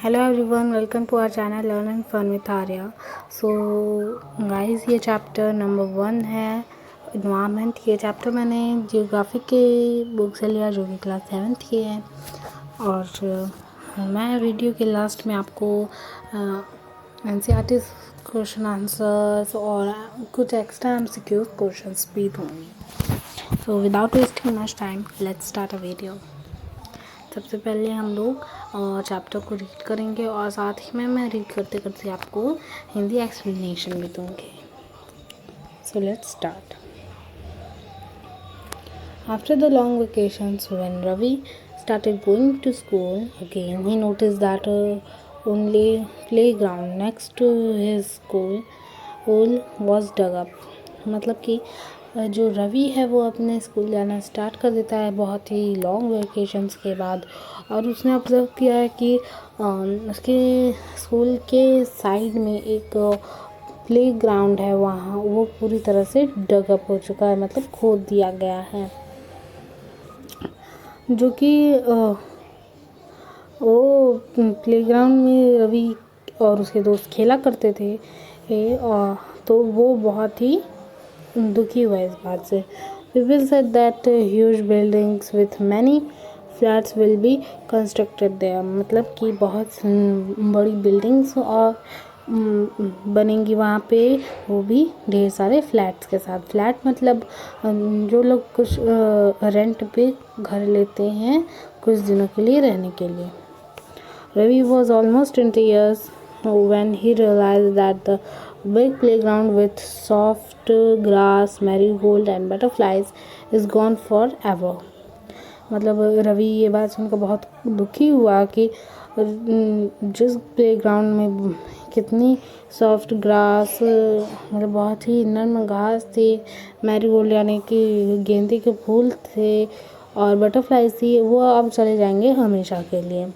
Hello everyone, welcome to our channel learn and fun with Arya. So guys, ये chapter number 1 है environment. ये chapter मैंने geography के book से लिया जो कि क्लास 7th की है। और मैं वीडियो के लास्ट में आपको एनसीईआरटी क्वेश्चन आंसर्स और कुछ एक्स्ट्रा एमसीक्यू क्वेश्चंस भी दूँगी। So without wasting much time, let's start a video. सबसे पहले हम लोग चैप्टर को रीड करेंगे और साथ ही में मैं रीड करते करते आपको हिंदी एक्सप्लेनेशन भी दूँगी। So let's start. After the long vacations, when Ravi started going to school again, he noticed that only playground next to his school was dug up. मतलब कि जो रवि है वो अपने स्कूल जाना स्टार्ट कर देता है बहुत ही लॉन्ग वेकेशंस के बाद, और उसने ऑब्ज़र्व किया है कि उसके स्कूल के साइड में एक प्ले ग्राउंड है, वहाँ वो पूरी तरह से डगअप हो चुका है, मतलब खोद दिया गया है। जो कि वो प्लेग्राउंड में रवि और उसके दोस्त खेला करते थे, और तो वो बहुत ही दुखी हुआ इस बात से। People said that huge buildings with many flats will be constructed there। मतलब कि बहुत बड़ी बिल्डिंग्स और बनेंगी वहाँ पे, वो भी ढेर सारे फ्लैट्स के साथ। फ्लैट मतलब जो लोग कुछ रेंट पे घर लेते हैं कुछ दिनों के लिए रहने के लिए। Ravi was almost 20 years when he realized that the big playground with soft grass, marigold and butterflies is gone forever। मतलब रवि ये बात सुनकर बहुत दुखी हुआ कि जिस प्लेग्राउंड में कितनी सॉफ्ट ग्रास, मतलब बहुत ही नर्म घास थी, मैरीगोल्ड यानी कि गेंदे के फूल थे, और बटरफ्लाइज थी, वो अब चले जाएंगे हमेशा के लिए।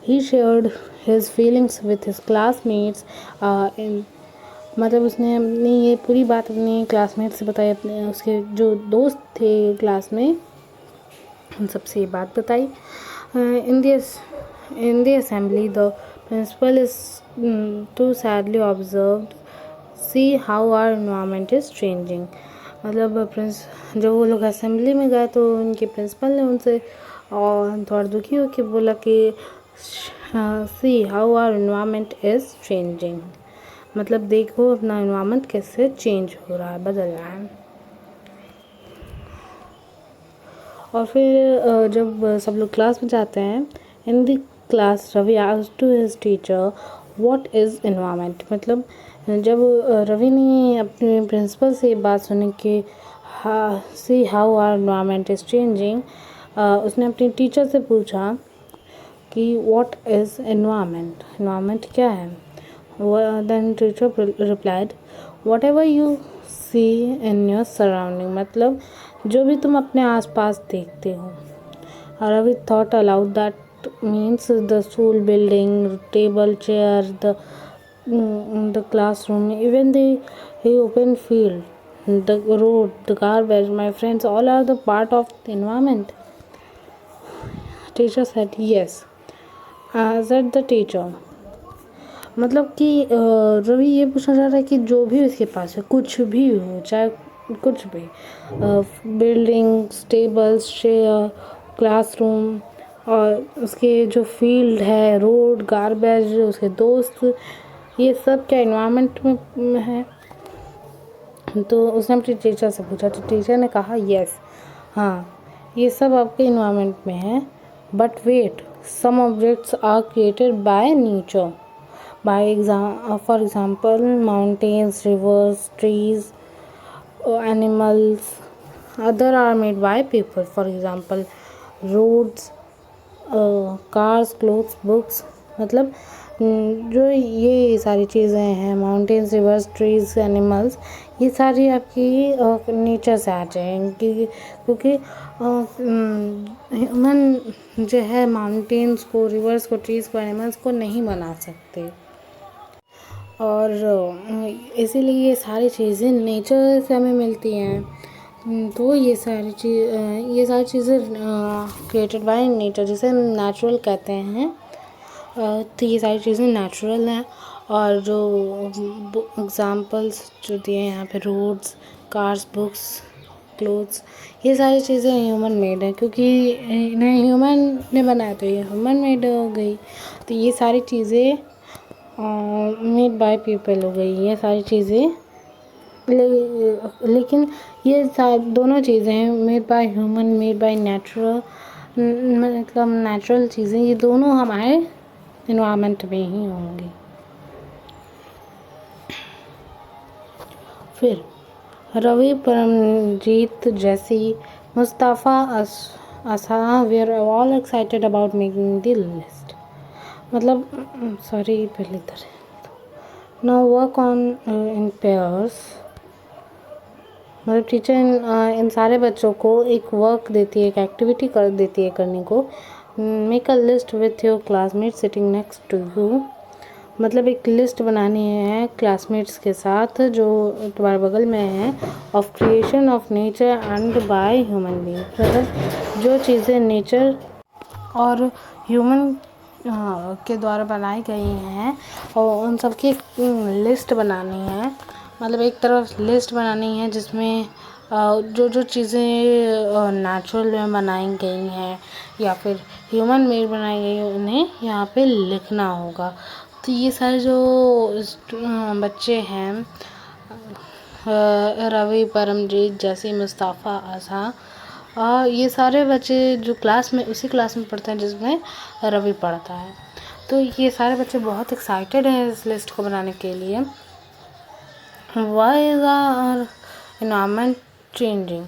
He shared his feelings with his classmates। मतलब उसने अपनी ये पूरी बात अपने क्लासमेट से बताई, अपने उसके जो दोस्त थे क्लास में उन सबसे ये बात बताई। In the assembly, the principal is too sadly observed, see how our environment is changing। मतलब जब वो लोग असेंबली में गए तो उनके प्रिंसिपल ने उनसे और थोड़ा दुखी होकर बोला कि see how our environment is changing. मतलब देखो अपना एनवायरनमेंट कैसे चेंज हो रहा है, बदल रहा है। और फिर जब सब लोग क्लास में जाते हैं, in the class Ravi asked to his teacher what is environment. मतलब जब रवि ने अपने प्रिंसिपल से बात सुनी कि see how our environment is changing, उसने अपनी टीचर से पूछा कि व्हाट इज़ एनवायरनमेंट, एनवायरनमेंट क्या है। Then teacher replied whatever you see in your surrounding. मतलब जो भी तुम अपने आसपास देखते हो। और अभी thought aloud that means the school building, table, chair, the classroom, even the open field, the road, the garbage, my friends, all are the part of the environment. Teacher said yes, said the teacher। मतलब कि रवि ये पूछना चाह रहा है कि जो भी उसके पास है, कुछ भी हो, चाहे कुछ भी, बिल्डिंग्स, टेबल्स, चेयर, क्लासरूम, और उसके जो फील्ड है, रोड, गार्बेज, उसके दोस्त, ये सब क्या एनवायरनमेंट में है। तो उसने अपनी टीचर से पूछा, तो टीचर ने कहा यस, हाँ ये सब आपके एनवायरनमेंट में है। But wait, some objects are created by nature, for example mountains, rivers, trees, animals। other are made by people, for example roads, cars, clothes, books। मतलब जो ये सारी चीज़ें हैं, माउंटेन्स, रिवर्स, ट्रीज, एनिमल्स, ये सारी आपकी नेचर से आ जाएंगी, क्योंकि ह्यूमन जो है माउंटेन्स को, रिवर्स को, ट्रीज़ को, एनिमल्स को नहीं बना सकते। और इसीलिए ये सारी चीज़ें नेचर से हमें मिलती हैं। तो ये सारी चीज़ें क्रिएटेड बाय नेचर, जिसे हम नेचुरल कहते हैं। तो ये सारी चीज़ें नेचुरल हैं। और जो एग्ज़ाम्पल्स जो दिए हैं यहाँ पे, रोड्स, कार्स, बुक्स, क्लोथ्स, ये सारी चीज़ें ह्यूमन मेड है, क्योंकि इन्हें ह्यूमन ने बनाया तो ये ह्यूमन मेड हो गई। तो ये सारी चीज़ें मेड बाय पीपल हो गई, ये सारी चीज़ें। लेकिन ये दोनों चीज़ें हैं, made by human, made by natural, मतलब नेचुरल चीज़ें, ये दोनों हमारे इन्वायरमेंट में ही होंगी। फिर Ravi, Paramjit, Jessy, Mustafa, Asha, we are all excited about making the list. मतलब सॉरी, पहले इधर now work on in pairs. मतलब टीचर इन सारे बच्चों को एक वर्क देती है, एक एक्टिविटी कर देती है करने को। Make a list with your classmate sitting next to you. मतलब एक लिस्ट बनानी है क्लासमेट्स के साथ जो तुम्हारे बगल में है, of creation of nature and by human being. मतलब जो चीज़ें नेचर और ह्यूमन के द्वारा बनाई गई हैं और उन सब की लिस्ट बनानी है। मतलब एक तरफ लिस्ट बनानी है जिसमें जो जो चीज़ें नेचुरल में बनाई गई हैं या फिर ह्यूमन मेड बनाई गई हैं, उन्हें यहाँ पे लिखना होगा। तो ये सारे जो बच्चे हैं, रवि, परमजीत, जैसी, मुस्तफ़ा, आसा, ये सारे बच्चे जो क्लास में, उसी क्लास में पढ़ते हैं जिसमें रवि पढ़ता है। तो ये सारे बच्चे बहुत एक्साइटेड हैं इस लिस्ट को बनाने के लिए। Why is our environment changing?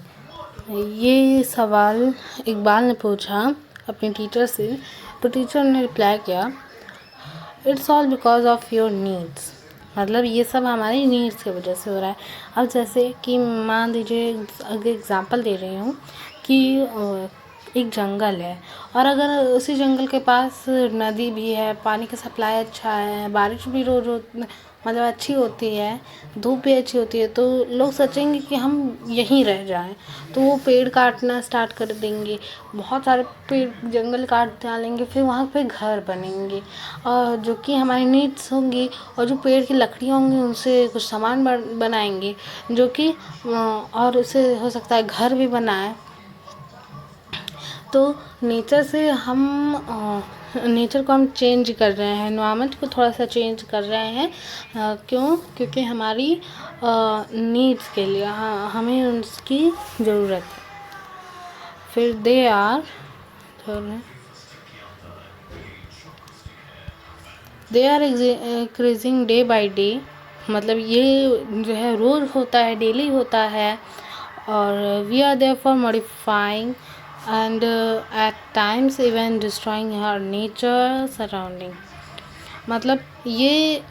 ये सवाल इकबाल ने पूछा अपनी टीचर से। तो टीचर ने रिप्लाई किया, it's all because of your needs. मतलब ये सब हमारी नीड्स की वजह से हो रहा है। अब जैसे कि मान लीजिए, अगर एग्ज़ाम्पल दे रही हूँ कि एक जंगल है और अगर उसी जंगल के पास नदी भी है, पानी का सप्लाई अच्छा है, बारिश भी रोज़ मतलब अच्छी होती है, धूप भी अच्छी होती है, तो लोग सोचेंगे कि हम यहीं रह जाएं, तो वो पेड़ काटना स्टार्ट कर देंगे। बहुत सारे पेड़ जंगल काट डालेंगे, फिर वहाँ पे घर बनेंगे और जो कि हमारी नीड्स होंगी, और जो पेड़ की लकड़ियाँ होंगी उनसे कुछ सामान बनाएंगे जो कि और उससे हो सकता है घर भी बनाए। तो नेचर से हम नेचर को हम चेंज कर रहे हैं, एनवायरनमेंट को थोड़ा सा चेंज कर रहे हैं। क्यों? क्योंकि हमारी नीड्स के लिए, हमें उसकी ज़रूरत है। फिर they are increasing day by day. मतलब ये जो है रोज़ होता है, डेली होता है। और we are there for modifying and at times even destroying her nature surrounding। मतलब ये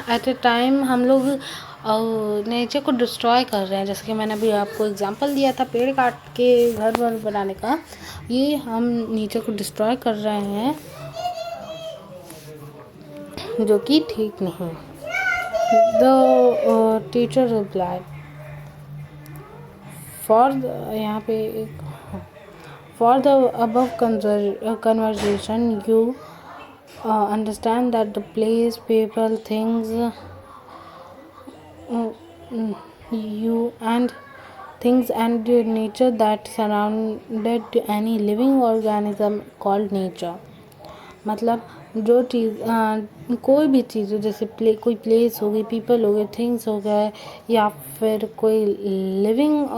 at a time हम लोग नेचर को डिस्ट्रॉय कर रहे हैं। जैसे कि मैंने अभी आपको एग्जांपल दिया था पेड़ काट के घर वर बनाने का, ये हम नेचर को डिस्ट्रॉय कर रहे हैं जो कि ठीक नहीं। द टीचर रिप्लाइड, फॉर यहाँ पे एक For the above conversation, you understand that the place, people, things, you and things and nature that surrounded any living organism called nature। मतलब जो चीज़ कोई भी चीज़ हो, जैसे कोई प्लेस हो गई, पीपल हो गए, थिंग्स हो गए, या फिर कोई लिविंग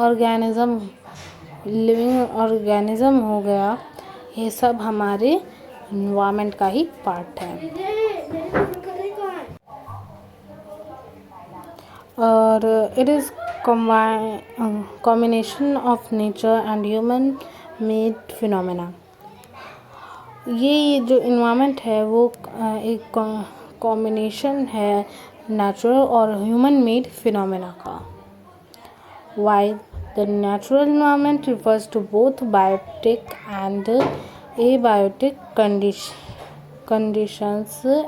ऑर्गेनिज्म हो गया, ये सब हमारे इन्वायरमेंट का ही पार्ट है। और it is combination of nature and human made phenomena. ये जो इन्वायरमेंट है वो एक कॉम्बिनेशन है नेचुरल और ह्यूमन मेड फिनोमेना का। Why the natural environment refers to both biotic and abiotic conditions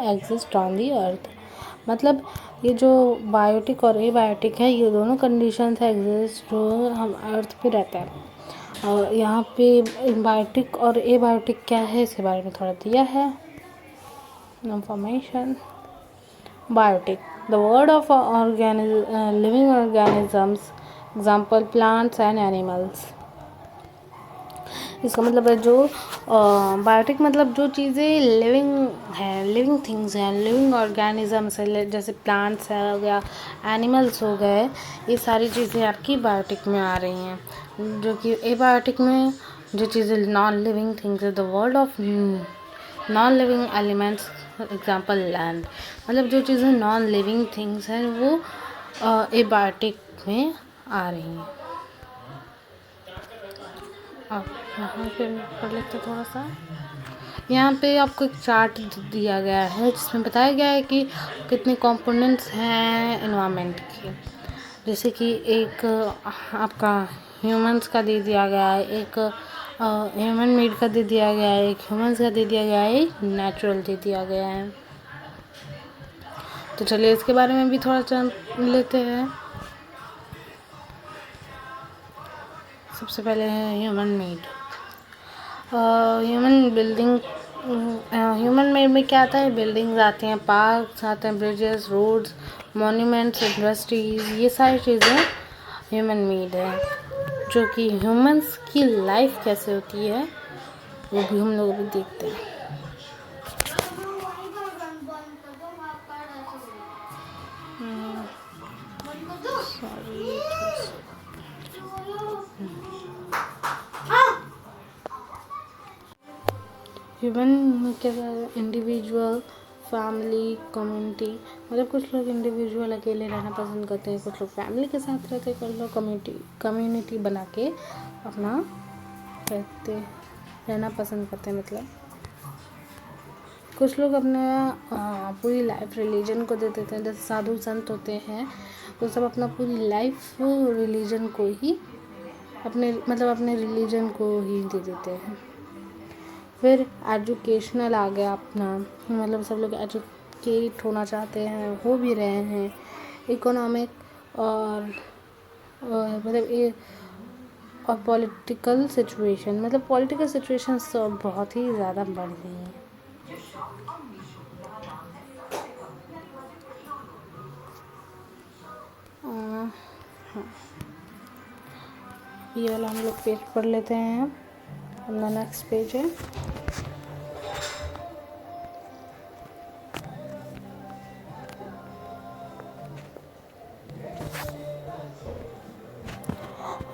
exist on the earth। मतलब ये जो बायोटिक और एबायोटिक है, ये दोनों कंडीशंस एग्जिस्ट जो हम अर्थ पे रहते हैं। और यहाँ पे बायोटिक और एबायोटिक क्या है इसके बारे में थोड़ा दिया है। information. Biotic, the word of living organisms, example plants and animals. इसका मतलब है जो बायोटिक मतलब जो चीज़ें लिविंग है, लिविंग थिंग्स हैं, लिविंग ऑर्गेनिजम्स है, जैसे प्लांट्स है हो गया, एनिमल्स हो गए, ये सारी चीज़ें आपकी बायोटिक में आ रही हैं। जो कि एबायोटिक में जो चीज़ें नॉन लिविंग थिंग्स है, the world of non living elements, example land, मतलब जो चीज़ें नॉन लिविंग थिंग्स हैं वो एबायोटिक में आ रही हैं। अब यहाँ पे पढ़ लेते थोड़ा सा। यहाँ पे आपको एक चार्ट दिया गया है जिसमें बताया गया है कि कितने कंपोनेंट्स हैं एनवायरनमेंट के। जैसे कि एक आपका ह्यूमंस का दे दिया गया है, एक ह्यूमन मेड का दे दिया गया है, एक ह्यूमंस का दे दिया गया है, एक नेचुरल दे दिया गया है। तो चलिए इसके बारे में भी थोड़ा जान लेते हैं। सबसे पहले है ह्यूमन मेड। ह्यूमन मेड में क्या आता है, बिल्डिंग्स आती हैं, पार्क्स आते हैं, ब्रिजेस, रोड्स, मॉन्यूमेंट्स, इंडस्ट्रीज, ये सारी चीज़ें ह्यूमन मेड है। जो कि ह्यूमंस की लाइफ कैसे होती है वो भी हम लोग अभी देखते हैं। ह्यूमन में क्या इंडिविजुअल, फैमिली, कम्युनिटी, मतलब कुछ लोग इंडिविजुअल अकेले रहना पसंद करते हैं, कुछ लोग फैमिली के साथ रहते हैं, कुछ लोग कम्युनिटी बना के अपना रहना पसंद करते हैं। मतलब कुछ लोग अपना पूरी लाइफ रिलीजन को दे देते हैं, जैसे साधु संत होते हैं वो सब अपना पूरी लाइफ रिलीजन को ही अपने रिलीजन को ही दे देते हैं। फिर एजुकेशनल आ गया अपना, मतलब सब लोग एजुकेट होना चाहते हैं, हो भी रहे हैं। इकोनॉमिक और मतलब ये और पॉलिटिकल सिचुएशन, मतलब पॉलिटिकल सिचुएशन सब बहुत ही ज़्यादा बढ़ गई हैं। ये वाला हम लोग पेज पढ़ लेते हैं। अपना नेक्स्ट पेज है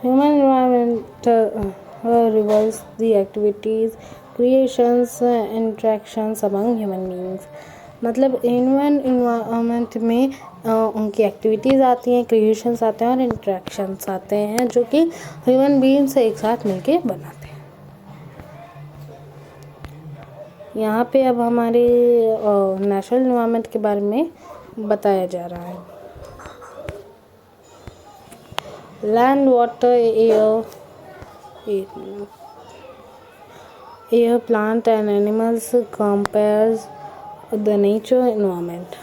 human environment revolves the activities, creations, interactions among human beings। मतलब इन्वायरमेंट में उनकी एक्टिविटीज़ आती हैं, क्रिएशंस आते हैं और इंट्रैक्शंस आते हैं जो कि ह्यूमन बीइंग्स एक साथ मिलके बनाते हैं। यहाँ पे अब हमारे नेचुरल इन्वायरमेंट के बारे में बताया जा रहा है। Land, water, air, plant and animals compares the nature environment.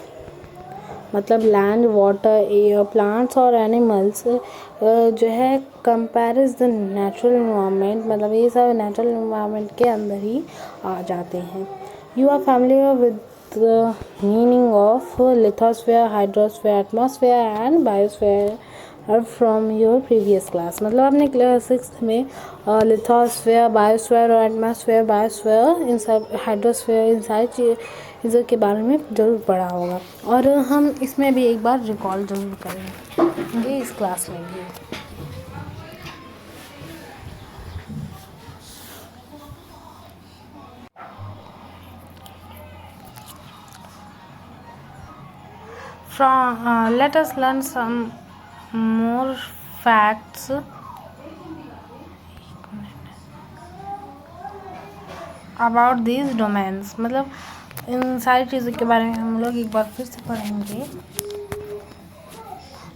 मतलब लैंड, वाटर, एयर, प्लांट्स और एनिमल्स जो है कंपेयर्स द नेचुरल इन्वायरमेंट, मतलब ये सब नेचुरल इन्वायरमेंट के अंदर ही आ जाते हैं। You are familiar with the meaning of lithosphere, hydrosphere, atmosphere and biosphere from your previous class. मतलब आपने क्लास 6 में लिथोस्फीयर, बायोस्फीयर और एटमॉस्फेयर, बायोस्फीयर, इन सब हाइड्रोस्फीयर, इन सारी चीज़ों के बारे में ज़रूर पढ़ा होगा और हम इसमें भी एक बार रिकॉल ज़रूर करेंगे इस क्लास में भी। Let us learn some more facts about these domains। मतलब इन सारी चीज़ों के बारे में हम लोग एक बार फिर से पढ़ेंगे।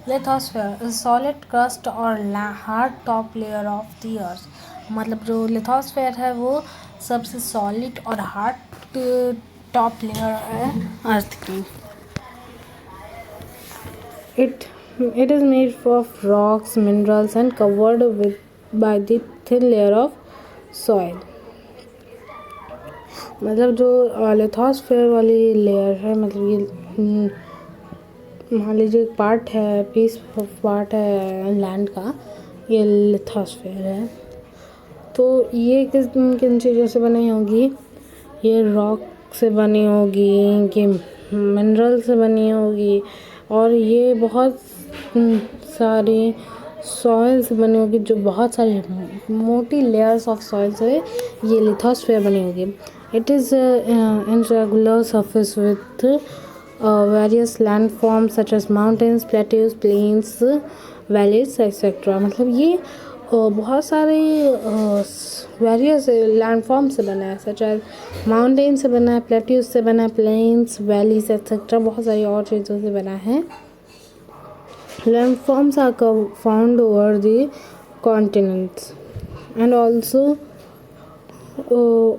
लिथोस्फीयर इज सॉलिड क्रस्ट और hard top layer of the earth. मतलब जो लिथोस्फीयर है वो सबसे सॉलिड और हार्ड टॉप लेयर है अर्थ की। It is made of rocks, minerals and covered by the thin layer of soil। मतलब जो लिथोस्फेयर वाली लेयर है, मतलब ये मान लीजिए एक पार्ट है, पीस पार्ट है लैंड का, ये लिथोस्फेयर है। तो ये किस किन चीज़ों से बनी होगी? ये रॉक से बनी होगी, ये मिनरल से बनी होगी, और ये बहुत सारी सॉइल से बनी होगी, जो बहुत सारी मोटी लेयर्स ऑफ सॉइल से ये लिथोस्फेयर बनी होगी। It is irregular surface with various land forms such as mountains, plateaus, plains, valleys etcetera. मतलब ये बहुत सारे वेरियस लैंड फॉर्म से बना है, सच एज माउंटेन से बना है, प्लेट्यूज से बना है, प्लेन्स, वैलीज एक्सेट्रा, बहुत सारी और चीज़ों से बना है। Landforms are found over the continents and also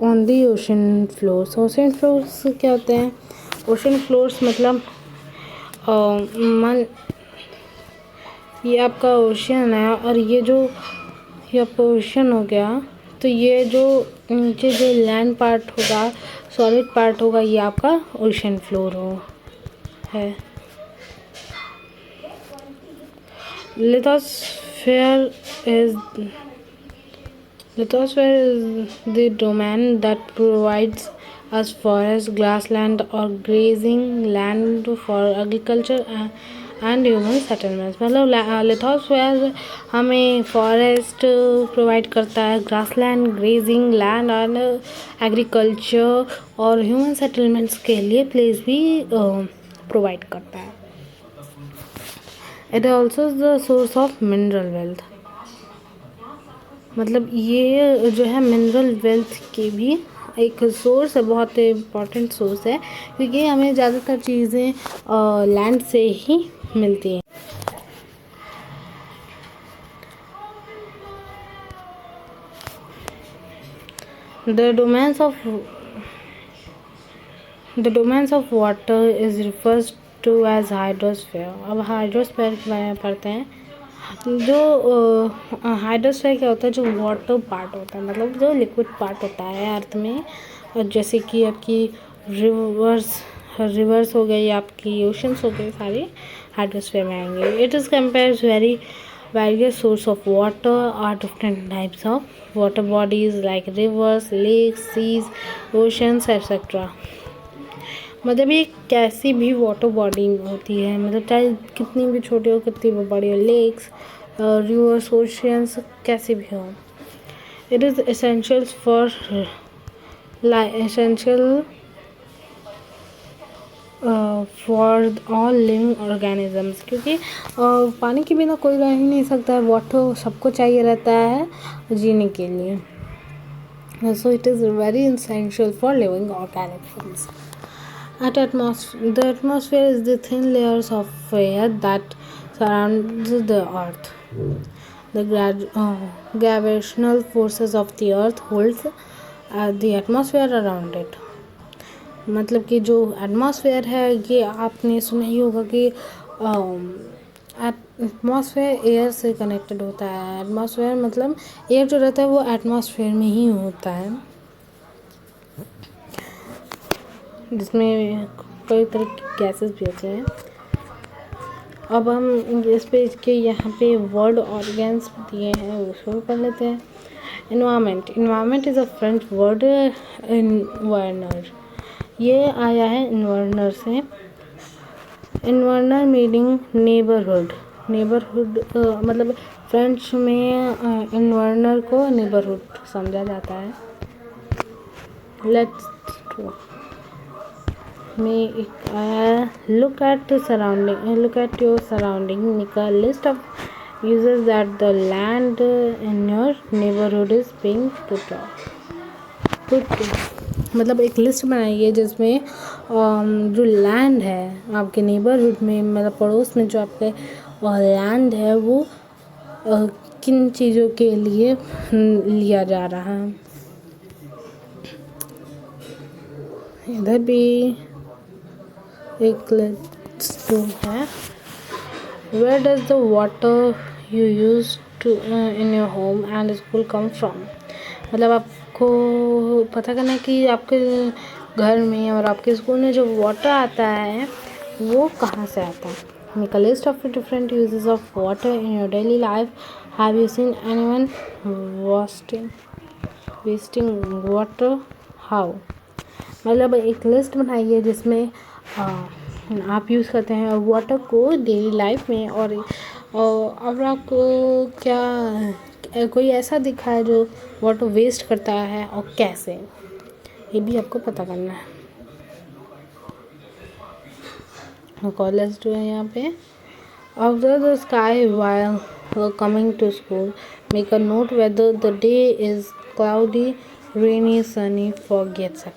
on the ocean floors. Ocean floors क्या होते हैं? Ocean floors मतलब ये आपका ओशन है, और ये आपका ओशन हो गया, तो ये जो नीचे जो लैंड पार्ट होगा, सॉलिड पार्ट होगा, ये आपका ओशन फ्लोर है। Lithosphere is the domain that provides us forest, grassland or grazing land for agriculture and human settlements। मतलब लिथोस्फेयर हमें फॉरेस्ट प्रोवाइड करता है, grassland, grazing land and agriculture और ह्यूमन सेटलमेंट्स के लिए प्लेस भी प्रोवाइड करता है। It also the source of mineral wealth. मतलब ये जो है मिनरल वेल्थ की भी एक सोर्स है, बहुत इम्पॉर्टेंट सोर्स है, क्योंकि हमें ज़्यादातर चीज़ें लैंड से ही मिलती हैं। The domains of water is refers to as hydrosphere। अब हाइड्रोस्फीयर के बारे में पढ़ते हैं। जो हाइड्रोस्फीयर क्या होता है? जो वाटर पार्ट होता है, मतलब जो लिक्विड पार्ट होता है अर्थ में, और जैसे कि आपकी रिवर्स हो गई, आपकी ओशंस हो गई, सारे हाइड्रोस्फीयर में आएंगे। It is compares various source of water are different types of water bodies like rivers, lakes, seas, oceans etc। मतलब ये कैसी भी वाटर बॉडी होती है, मतलब चाहे कितनी भी छोटी हो, कितनी भी बड़ी हो, लेक्स, रिवर्स, ओशियंस, कैसे भी हो। It is essential for all living organisms, क्योंकि पानी के बिना कोई रह ही नहीं सकता है, वाटर सबको चाहिए रहता है जीने के लिए। So it is very essential for living organisms. The atmosphere is the thin layers of air that surrounds the earth. The gravitational forces of the earth holds the atmosphere around it। मतलब कि जो atmosphere है, ये आपने सुना ही होगा कि atmosphere air से कनेक्टेड होता है। एटमॉस्फेयर मतलब एयर जो रहता है वो एटमॉस्फेयर में ही होता है, जिसमें कई तरह की गैसेस भी होती हैं। अब हम इस पेज के यहाँ पे वर्ड ऑर्गेन्स दिए हैं, उसको पढ़ लेते हैं। Environment is a French word इन्वर्नर। ये आया है इन्वर्नर से। इन्वर्नर मीनिंग नेबरहुड। मतलब फ्रेंच में इन्वर्नर को नेबरहुड समझा जाता है। Let's look at your surrounding, make a list of uses that the land in your neighborhood is being put to। मतलब एक लिस्ट बनाइए जिसमें जो लैंड है आपके नेबरहुड में, मतलब पड़ोस में जो आपके लैंड है, वो किन चीज़ों के लिए लिया जा रहा है। इधर भी एक लिस्ट है। Where does the water you use to in your home and school come from? मतलब आपको आपको पता करना है कि आपके घर में और आपके स्कूल में जो वाटर आता है वो कहाँ से आता है. Make a list of the different uses of water in your daily life. Have you seen anyone wasting water? How? मतलब एक लिस्ट बनाइए जिसमें आप यूज़ करते हैं वाटर को डेली लाइफ में, और अब आपको क्या कोई ऐसा दिखा है जो वाटर वेस्ट करता है और कैसे, ये भी आपको पता करना है. कॉलेज जो है यहाँ पे, observe the sky while coming to school. Make a note whether the day is cloudy, rainy, sunny, foggy, etc.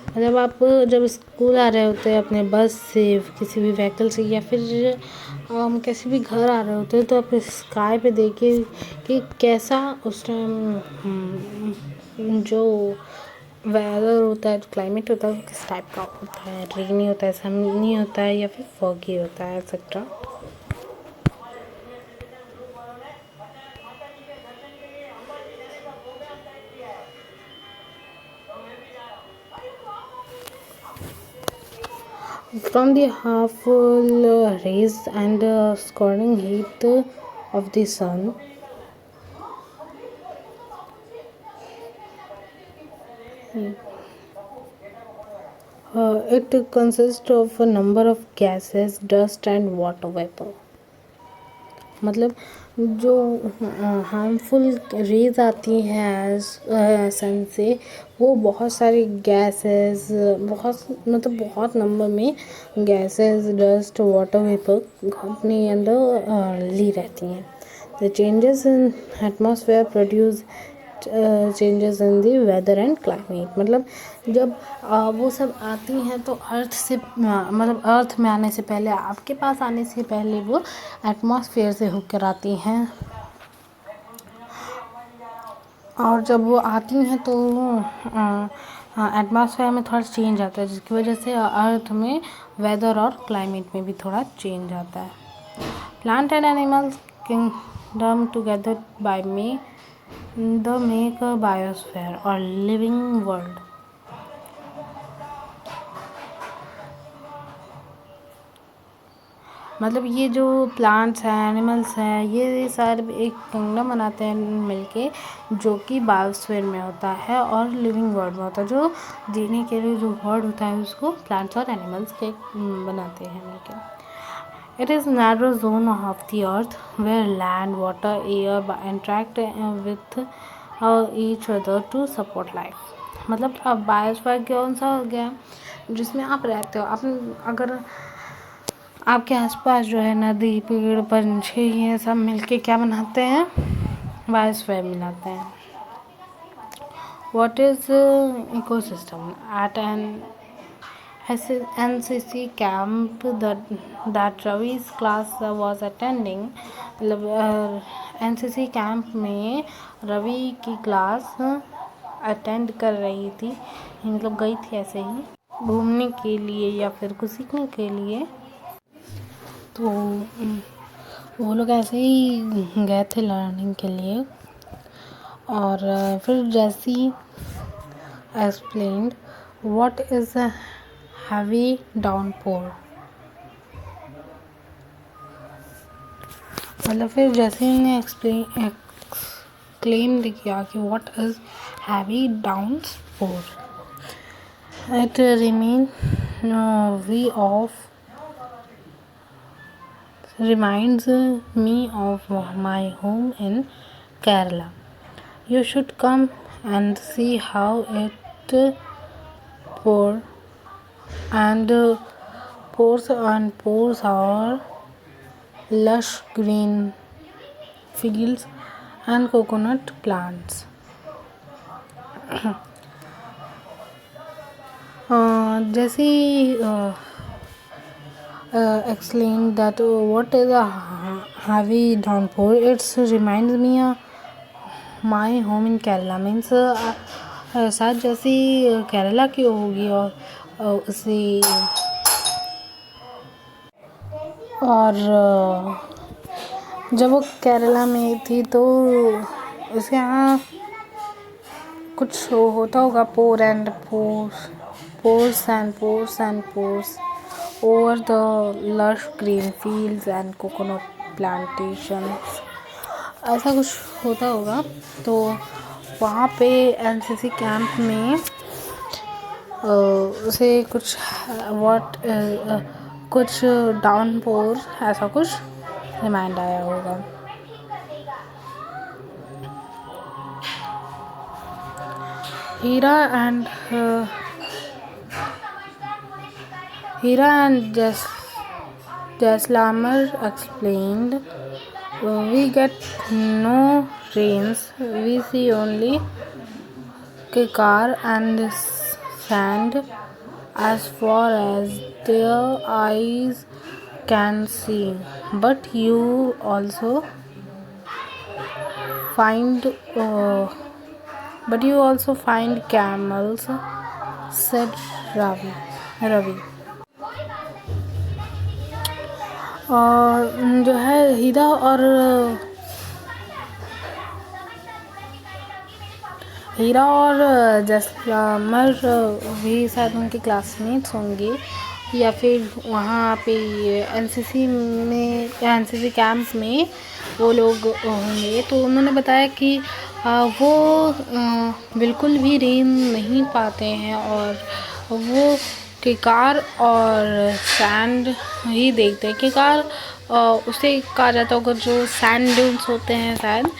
मतलब आप जब स्कूल आ रहे होते हैं अपने बस से, किसी भी व्हीकल से, या फिर किसी भी घर आ रहे होते हैं, तो आप स्काई पे देखिए कि कैसा उस टाइम जो वेदर होता है, क्लाइमेट होता है, वो किस टाइप का होता है. रेनी होता है, सनी होता है, या फिर फॉगी होता है, etcetera. From the harmful rays and scorching heat of the sun, it consists of a number of gases, dust and water vapor. मतलब जो हार्मफुल रेज आती हैं सन से, वो बहुत सारी गैसेस, बहुत नंबर में गैसेस, डस्ट, वाटर वेपर अपने अंदर ली रहती हैं. The changes in atmosphere produce changes in the weather and climate. मतलब जब वो सब आती हैं तो अर्थ में आने से पहले, आपके पास आने से पहले वो एटमॉस्फेयर से होकर आती हैं, और जब वो आती हैं तो एटमॉस्फेयर में थोड़ा चेंज आता है, जिसकी वजह से अर्थ में वेदर और क्लाइमेट में भी थोड़ा चेंज आता है. Plant and animals kingdom together by may the make a biosphere और लिविंग वर्ल्ड. मतलब ये जो प्लांट्स हैं, एनिमल्स हैं, ये सारे एक किंगडम बनाते हैं मिलके, जो कि बायोस्फीयर में होता है और लिविंग वर्ल्ड में होता है. जो जीने के लिए जो वर्ल्ड होता है उसको प्लांट्स और एनिमल्स के बनाते हैं मिलके. It is narrow zone of the earth where land, water, air interact with each other to support life. मतलब अब बायोस्फीयर कौन सा हो गया, जिसमें आप रहते हो. आप अगर आपके आसपास जो है नदी, पेड़, पंछी, ये सब मिलके क्या बनाते हैं, बायोस्फीयर मिलाते हैं. What is ecosystem? At an NCC camp that Ravi's class was attending, मतलब NCC कैंप में रवि की क्लास अटेंड कर रही थी, मतलब गई थी ऐसे ही घूमने के लिए या फिर कुछ सीखने के लिए. तो वो लोग ऐसे ही गए थे लर्निंग के लिए, और फिर जैसी explained what is a heavy downpour. मतलब फिर जैसे उन्हें एक्सप्लेन किया कि what is heavy downpour. It reminds me of my home in Kerala. You should come and see how it pours our lush green fields and coconut plants. जैसे explain that what is a heavy downpour. It reminds me my home in Kerala. Means शायद जैसी केरला की होगी, और उसी और जब वो केरला में थी तो उसके यहाँ कुछ होता होगा, pour and pours, pours and pours and pours over the lush green fields and coconut plantations, ऐसा कुछ होता होगा। तो वहाँ पे एनसीसी कैंप में उसे कुछ कुछ डाउनपोर ऐसा कुछ रिमाइंड आया होगा। Hira and Jaisalmer explained, "We get no rains. We see only kekar and sand as far as their eyes can see. But you also find camels," said Ravi. और जो है हीरा और जैसलमेर भी शायद उनके क्लासमेट्स होंगे, या फिर वहाँ पे एनसीसी कैंप में वो लोग होंगे। तो उन्होंने बताया कि वो बिल्कुल भी रेन नहीं पाते हैं और वो केकार और सैंड ही देखते हैं। केकार उसे कहा जाता होगा, जो सैंड ड्यून्स होते हैं शायद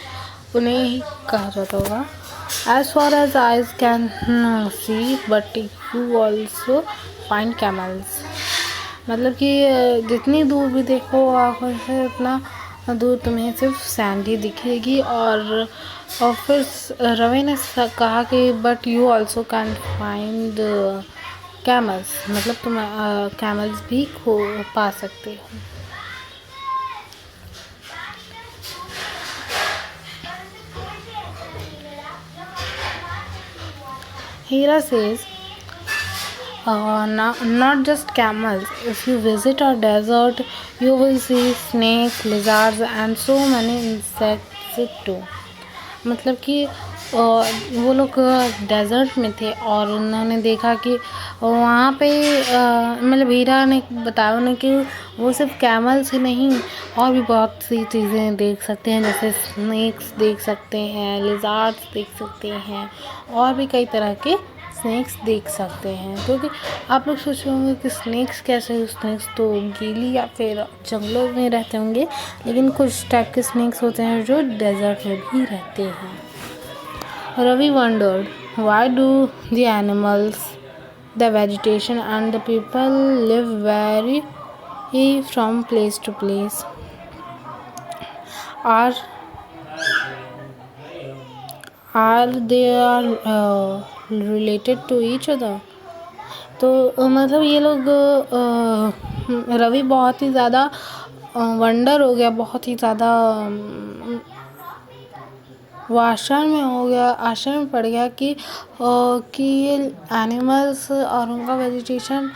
उन्हें ही कहा जाता होगा। As far as eyes can see, but you also find camels. मतलब कि जितनी दूर भी देखो आँखों से उतना दूर तुम्हें सिर्फ सैंड ही दिखेगी। और फिर रवि ने कहा कि but you also can find camels, मतलब तुम कैमल्स भी पा सकते हो। Hira says, not just camels. If you visit a desert, you will see snakes, lizards and so many insects too. मतलब कि वो लोग डेजर्ट में थे और उन्होंने देखा कि वहाँ पे मतलब हीरा ने बताया उन्हें कि वो सिर्फ कैमल्स ही नहीं और भी बहुत सी चीज़ें देख सकते हैं, जैसे स्नेक्स देख सकते हैं, लिजार्ड्स देख सकते हैं और भी कई तरह के स्नेक्स देख सकते हैं। क्योंकि आप लोग सोच रहे होंगे कि स्नेक्स कैसे, स्नेक्स तो गीली या फिर जंगलों में रहते होंगे, लेकिन कुछ टाइप के स्नेक्स होते हैं जो डेजर्ट में भी रहते हैं। Ravi wondered, why do the animals, the vegetation and the people live vary from place to place? Are they related to each other? तो मतलब ये लोग रवि बहुत ही ज़्यादा वंडर हो गया, बहुत ही ज़्यादा वो आश्चर्य में पड़ गया कि ये एनिमल्स और उनका वेजिटेशन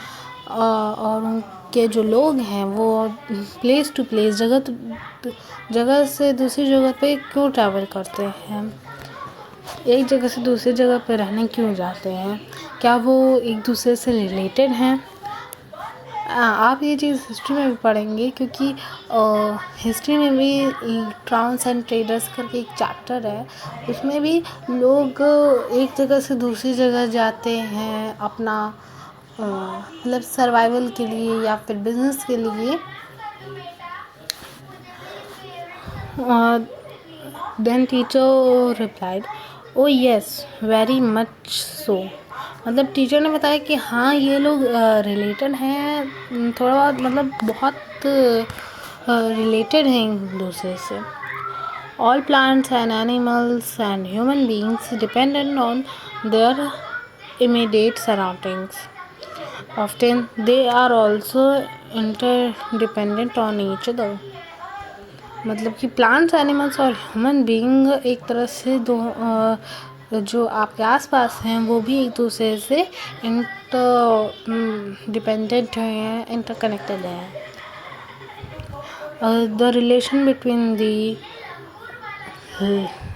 और उनके जो लोग हैं वो प्लेस टू प्लेस, जगह से दूसरी जगह पे क्यों ट्रैवल करते हैं, एक जगह से दूसरी जगह पे रहने क्यों जाते हैं, क्या वो एक दूसरे से रिलेटेड हैं। आप ये चीज़ हिस्ट्री में भी पढ़ेंगे, क्योंकि हिस्ट्री में भी ट्रांस एंड ट्रेडर्स करके एक चैप्टर है, उसमें भी लोग एक जगह से दूसरी जगह जाते हैं अपना मतलब सर्वाइवल के लिए या फिर बिजनेस के लिए। Then teacher replied, oh yes very much so. मतलब टीचर ने बताया कि हाँ ये लोग रिलेटेड हैं, थोड़ा बहुत मतलब बहुत रिलेटेड हैं एक दूसरे से। All plants and animals and human beings dependent on their immediate surroundings, often they are also interdependent on each other. मतलब कि प्लांट्स, एनिमल्स और ह्यूमन बीइंग एक तरह से जो आपके आसपास हैं वो भी एक दूसरे से डिपेंडेंट हैं, इंटरकनेक्टेड हैं। The relation between the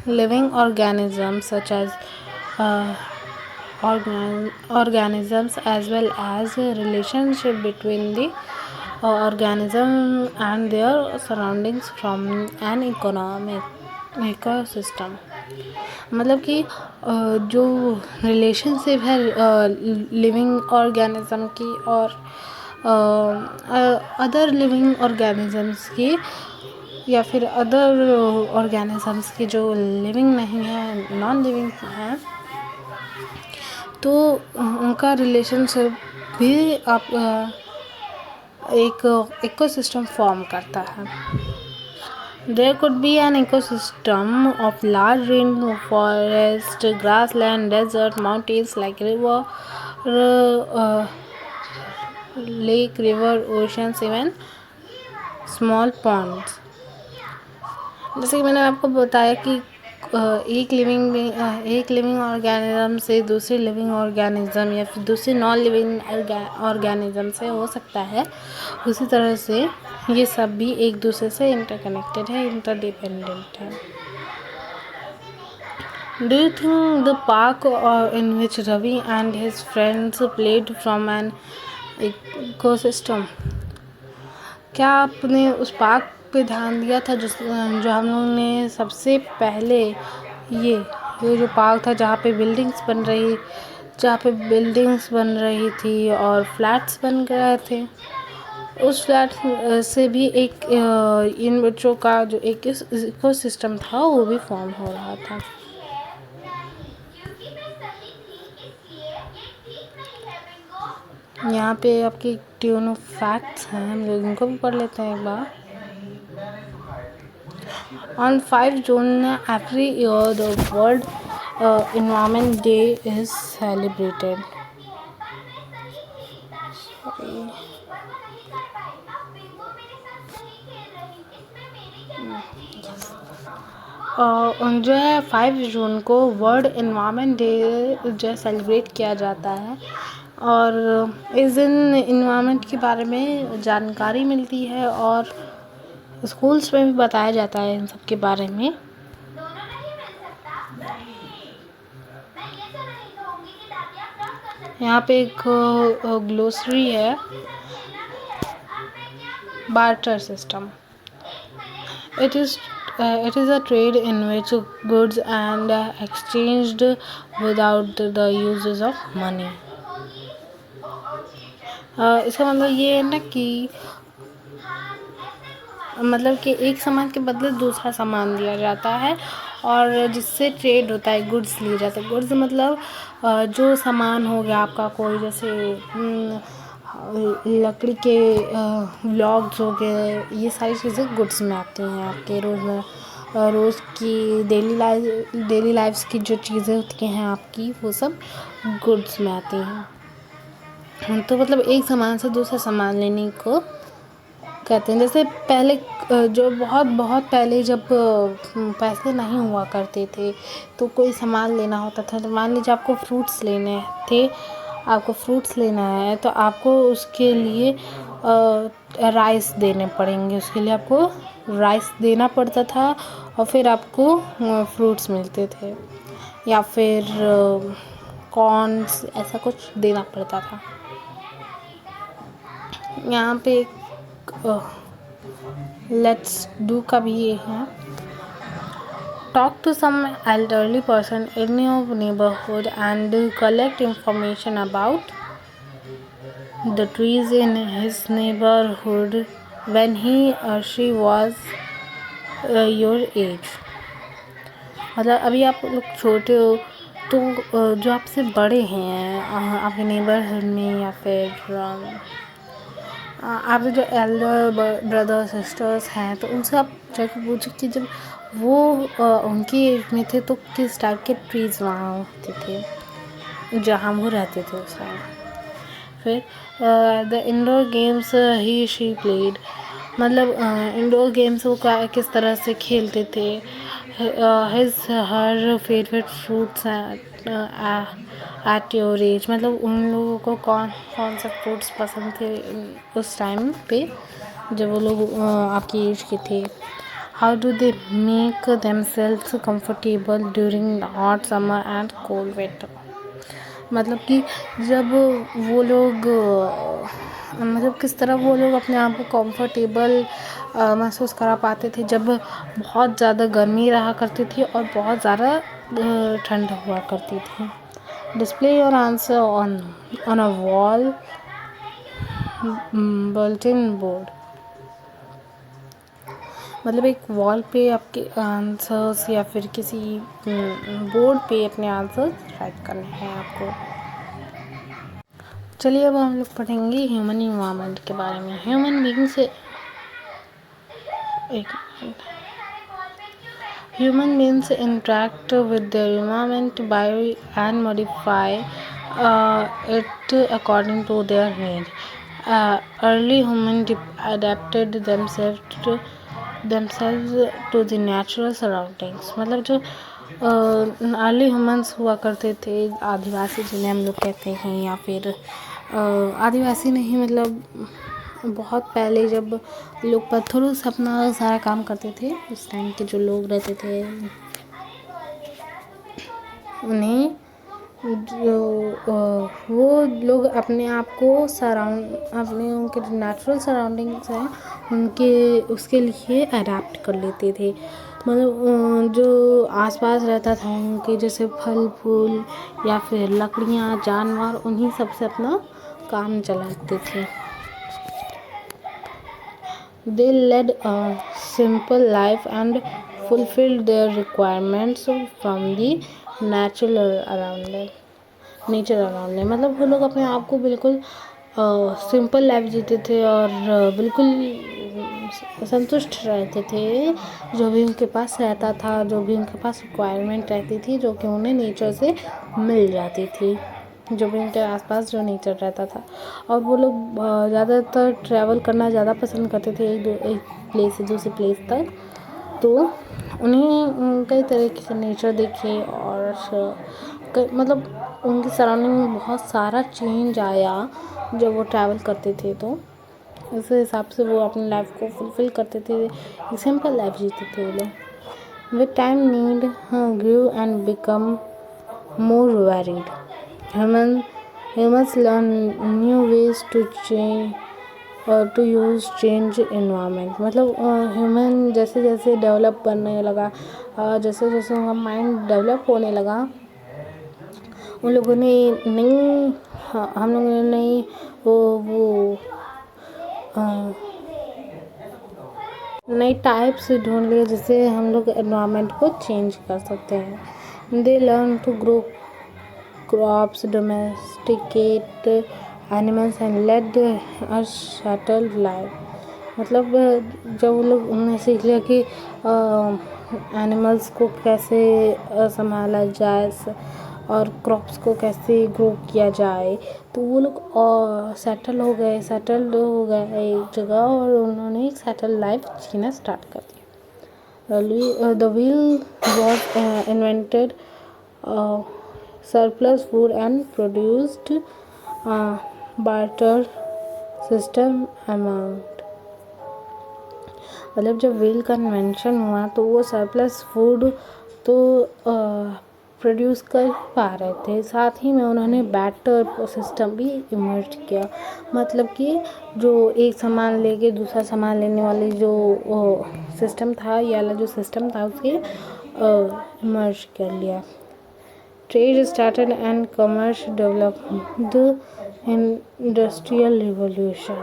living organism such as organisms as well as a relationship between the organism and their surroundings from an ecosystem. मतलब कि जो रिलेशनशिप है लिविंग ऑर्गेनिज्म की और अदर लिविंग ऑर्गेनिजम्स की या फिर अदर ऑर्गेनिजम्स की जो लिविंग नहीं है, नॉन लिविंग है, तो उनका रिलेशनशिप भी आप एक इकोसिस्टम फॉर्म करता है. There could be an ecosystem of large rainforest, grassland, desert, mountains like river, lake, river, oceans, even small ponds. जैसे कि मैंने आपको बताया कि एक लिविंग ऑर्गेनिज्म से दूसरी लिविंग ऑर्गेनिज्म या फिर दूसरी नॉन लिविंग ऑर्गेनिज्म से हो सकता है, उसी तरह से ये सब भी एक दूसरे से इंटरकनेक्टेड है, इंटरडिपेंडेंट है. Do you think the park in which Ravi and his friends played from an ecosystem, क्या आपने उस पार्क पे ध्यान दिया था जो हम लोगों ने सबसे पहले ये जो पार्क था जहाँ पे बिल्डिंग्स बन रही थी और फ्लैट्स बन गए थे, उस फ्लैट से भी एक इन बच्चों का जो एक इकोसिस्टम था वो भी फॉर्म हो रहा था. यहाँ पे आपकी ट्यून ऑफ फैक्ट्स हैं, हम लोग इनको भी पढ़ लेते हैं एक बार. On 5 June every year the World Environment Day is celebrated. जो है 5 जून को वर्ल्ड एनवायरनमेंट डे जो है सेलिब्रेट किया जाता है और इस दिन इन्वायरमेंट के बारे में जानकारी मिलती है और स्कूल्स में भी बताया जाता है इन सब के बारे में. यहाँ पे एक ग्लोसरी है. Barter system, it is a trade in which goods and exchanged without the uses of money. इसका मतलब ये है ना कि एक सामान के बदले दूसरा सामान दिया जाता है और जिससे ट्रेड होता है, गुड्स लिए जाते हैं. गुड्स मतलब जो सामान हो गया आपका कोई, जैसे लकड़ी के व्लॉग्स हो गए, ये सारी चीज़ें गुड्स में आती हैं. आपके रोज़ की डेली लाइफ्स की जो चीज़ें होती हैं आपकी, वो सब गुड्स में आती हैं. तो मतलब एक सामान से दूसरा सामान लेने को कहते हैं. जैसे पहले जो बहुत पहले जब पैसे नहीं हुआ करते थे तो कोई सामान लेना होता था, तो मान लीजिए आपको फ्रूट्स लेना है तो आपको उसके लिए राइस देने पड़ेंगे, उसके लिए आपको राइस देना पड़ता था और फिर आपको फ्रूट्स मिलते थे या फिर कॉर्न्स, ऐसा कुछ देना पड़ता था. यहाँ पे लेट्स डू का भी ये है. Talk to some elderly person in your neighborhood and collect information about the trees in his neighborhood when he or she was your age. मतलब अभी आप लोग छोटे हो तो जो आपसे बड़े हैं आपके नेबरहुड में या फिर आपके जो एल्डर ब्रदर सिस्टर्स हैं, तो उनसे आप जाकर पूछो कि जब वो उनकी एज में थे तो किस टाइप के ट्रीज़ वहाँ होते थे जहाँ वो रहते थे उस टाइम. फिर the indoor games he she played, मतलब इंडोर गेम्स वो किस तरह से खेलते थे. हर favourite fruits at your age, मतलब उन लोगों को कौन से फ्रूट्स पसंद थे उस टाइम पे जब वो लोग आपकी एज के थे. How do they make themselves comfortable during hot summer and cold winter? मतलब कि जब वो लोग मतलब किस तरह वो लोग अपने आप को कंफर्टेबल महसूस करा पाते थे जब बहुत ज़्यादा गर्मी रहा करती थी और बहुत ज़्यादा ठंड हुआ करती थी. Display your answer on a wall bulletin board. मतलब एक वॉल पे आपके आंसर्स या फिर किसी बोर्ड पे अपने आंसर्स राइट करने हैं आपको. चलिए अब हम लोग पढ़ेंगे ह्यूमन इन्वायरमेंट के बारे में. ह्यूमन बीइंग से Human beings interact with their environment by and modify it according to their need. Early humans adapted themselves to the natural surroundings. मतलब जो अर्ली ह्यूमंस हुआ करते थे, आदिवासी जिन्हें हम लोग कहते हैं, या फिर आदिवासी नहीं, मतलब बहुत पहले जब लोग पत्थरों से अपना सारा काम करते थे, उस टाइम के जो लोग रहते थे उन्हें वो लोग अपने आप को अपने उनके जो नेचुरल सराउंडिंग्स हैं उनके उसके लिए अडेप्ट कर लेते थे. मतलब जो आसपास रहता था उनके, जैसे फल फूल या फिर लकड़ियाँ, जानवर, उन्हीं सब से अपना काम चलाते थे. They led a simple life and fulfilled their requirements from the nature around them. मतलब वो लोग अपने आप को बिल्कुल सिंपल लाइफ जीते थे और बिल्कुल संतुष्ट रहते थे जो भी उनके पास रहता था, जो भी उनके पास रिक्वायरमेंट रहती थी, जो कि उन्हें नेचर से मिल जाती थी, जो भी उनके आसपास जो नेचर रहता था. और वो लोग ज़्यादातर ट्रैवल करना ज़्यादा पसंद करते थे एक प्लेस से दूसरे प्लेस तक. तो उन्हें कई तरीके से नेचर देखे और मतलब उनकी सराउंडिंग में बहुत सारा चेंज आया जब वो ट्रैवल करते थे. तो उस हिसाब से वो अपनी लाइफ को फुलफ़िल करते थे, सिंपल लाइफ जीते थे वो लोग. With time need grew and become more varied. humans learn new ways to use change environment. मतलब ह्यूमन जैसे जैसे डेवलप करने लगा, जैसे जैसे उनका माइंड डेवलप होने लगा, उन लोगों ने हम लोगों ने नई वो नई टाइप्स ढूंढ लिए जिससे हम लोग एनवायरनमेंट को चेंज कर सकते हैं. They learn to grow crops, domesticate animals and led a settled life. मतलब जब वो लोग उन्होंने सीख लिया कि एनिमल्स को कैसे संभाला जाए और क्रॉप्स को कैसे ग्रो किया जाए, तो वो लोग सेटल्ड हो गए एक जगह और उन्होंने एक सेटल लाइफ जीना स्टार्ट कर दिया. The wheel was invented, surplus food and produced barter system amount. मतलब जब व्हील का इन्वेंशन हुआ तो वो सरप्लस फूड तो प्रोड्यूस कर पा रहे थे, साथ ही में उन्होंने बैटर सिस्टम भी इमर्ज किया. मतलब कि जो एक सामान लेके दूसरा सामान लेने वाली जो सिस्टम था, ये वाला जो सिस्टम था उसके इमर्ज कर लिया. Trade started and commerce developed. The Industrial Revolution.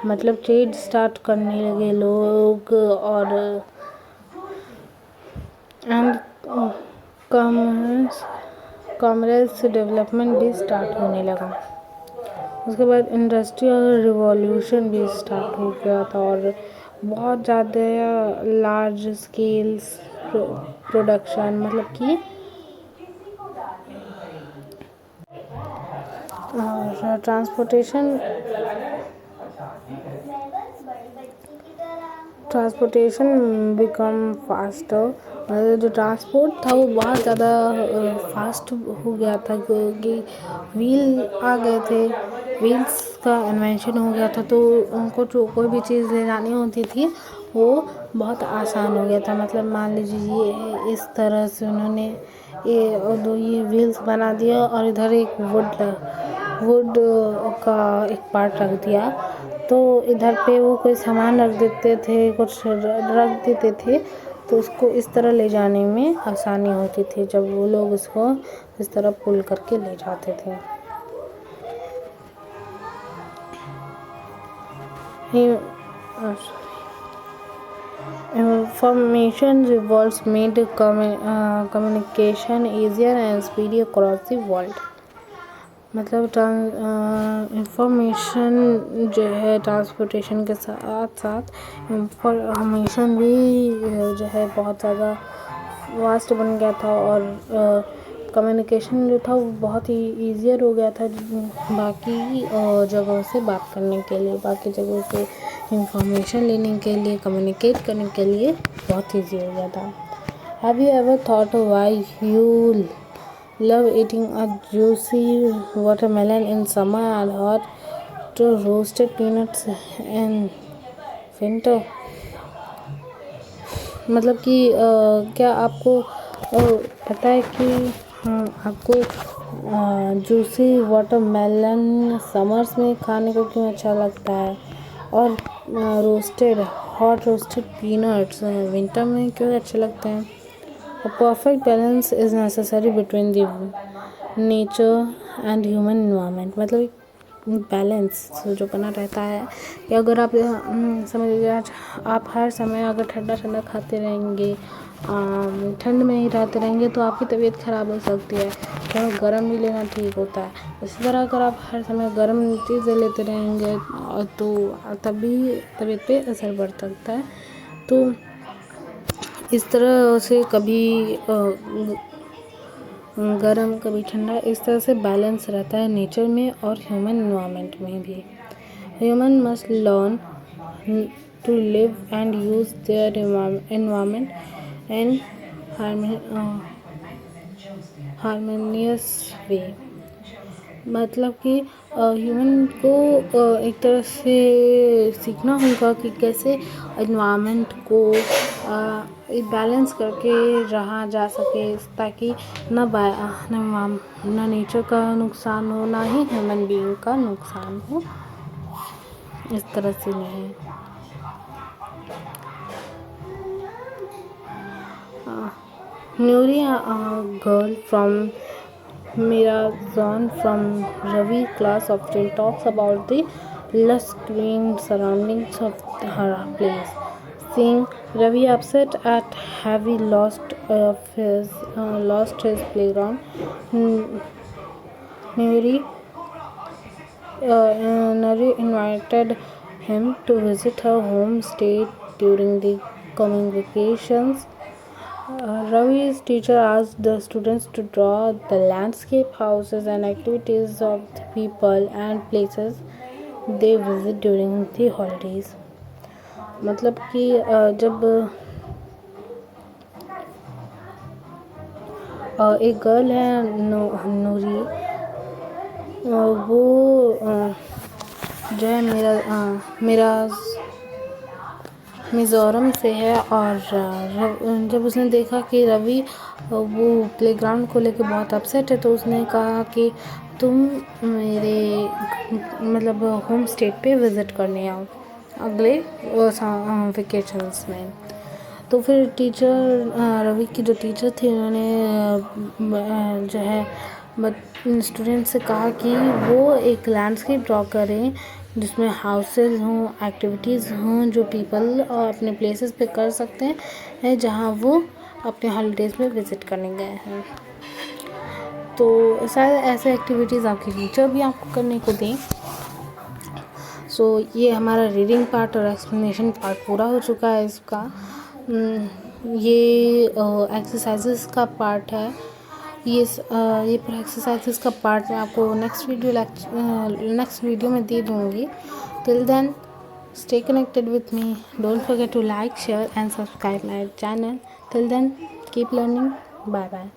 मतलब ट्रेड स्टार्ट करने लगे लोग और एंड कॉमर्स डेवलपमेंट भी स्टार्ट होने लगा. उसके बाद इंडस्ट्रियल रिवॉल्यूशन भी स्टार्ट हो गया था और बहुत ज़्यादा लार्ज स्केल्स प्रोडक्शन, मतलब कि और ट्रांसपोर्टेशन बिकम फास्टर जो ट्रांसपोर्ट था वो बहुत ज़्यादा फास्ट हो गया था, क्योंकि व्हील आ गए थे, व्हील्स का इन्वेंशन हो गया था, तो उनको जो कोई भी चीज़ ले जानी होती थी वो बहुत आसान हो गया था। मतलब मान लीजिए ये इस तरह से उन्होंने ये व्हील्स बना दिया और इधर एक वुड का एक पार्ट रख दिया, तो इधर पे वो कोई सामान रख देते थे, कुछ रख देते थे, तो उसको इस तरह ले जाने में आसानी होती थी जब वो लोग उसको इस तरह पुल करके ले जाते थे। Information revolves made communication easier and speedy across the world। मतलब इंफॉर्मेशन जो है ट्रांसपोर्टेशन के साथ साथ इंफॉर्मेशन भी जो है बहुत ज़्यादा वास्ट बन गया था, और कम्युनिकेशन जो था वो बहुत ही ईजियर हो गया था बाकी जगहों से बात करने के लिए, बाकी जगहों से इंफॉर्मेशन लेने के लिए, कम्युनिकेट करने के लिए बहुत ईजी हो गया था। Have you ever thought why you love eating a juicy watermelon in summer and hot roasted peanuts in winter? मतलब कि क्या आपको पता है कि आपको जूसी वाटरमेलन समर्स में खाने को क्यों अच्छा लगता है, और हॉट रोस्टेड पीनट्स विंटर में क्यों अच्छे लगते हैं? A perfect balance is necessary between the nature and human environment। मतलब बैलेंस जो बना रहता है कि अगर आप समझ लीजिए आज आप हर समय अगर ठंडा खाते रहेंगे, ठंड में ही रहते रहेंगे, तो आपकी तबीयत ख़राब हो सकती है, थोड़ा गर्म भी लेना ठीक होता है। इसी तरह अगर आप हर समय गर्म चीज़ें लेते रहेंगे तो तभी तबीयत पे असर पड़ सकता है। तो इस तरह से कभी गरम कभी ठंडा, इस तरह से बैलेंस रहता है नेचर में और ह्यूमन एनवायरनमेंट में भी। Human must learn to live and use their environment in harmonious way. मतलब कि ह्यूमन को एक तरह से सीखना होगा कि कैसे एनवायरनमेंट को बैलेंस करके रहा जा सके, ताकि ना नेचर का नुकसान हो, ना ही ह्यूमन बीइंग का नुकसान हो, इस तरह से नहीं। Nuri, a girl from Mirazon from Ravi class often talks about the lush green surroundings of her place. Seeing Ravi upset at having lost his playground, Nuri invited him to visit her home state during the coming vacations. Ravi's teacher asked the students to draw the landscape, houses and activities of the people and places they visit during the holidays। मतलब कि जब एक girl है नूरी, वो जो है मेरा मिज़ोरम से है, और जब उसने देखा कि रवि वो प्लेग्राउंड को लेकर बहुत अपसेट है, तो उसने कहा कि तुम मेरे मतलब होम स्टेट पे विज़िट करने आओ अगले वेकेशंस में। तो फिर टीचर रवि की जो टीचर थी, उन्होंने जो है स्टूडेंट से कहा कि वो एक लैंडस्केप ड्रॉ करें जिसमें हाउसेस हों, एक्टिविटीज़ हों जो पीपल अपने प्लेसेस पे कर सकते हैं जहाँ वो अपने हॉलीडेज़ में विज़िट करने गए हैं। तो शायद ऐसे एक्टिविटीज़ आपके टीचर भी आपको करने को दें। सो ये हमारा रीडिंग पार्ट और एक्सप्लेनेशन पार्ट पूरा हो चुका है इसका। ये एक्सरसाइजेस का पार्ट है। ये पूरा एक्सरसाइजेस का पार्ट मैं आपको नेक्स्ट वीडियो में दे दूँगी। Till then stay connected with me. Don't forget to like, share and subscribe my channel. Till then, keep learning, bye bye.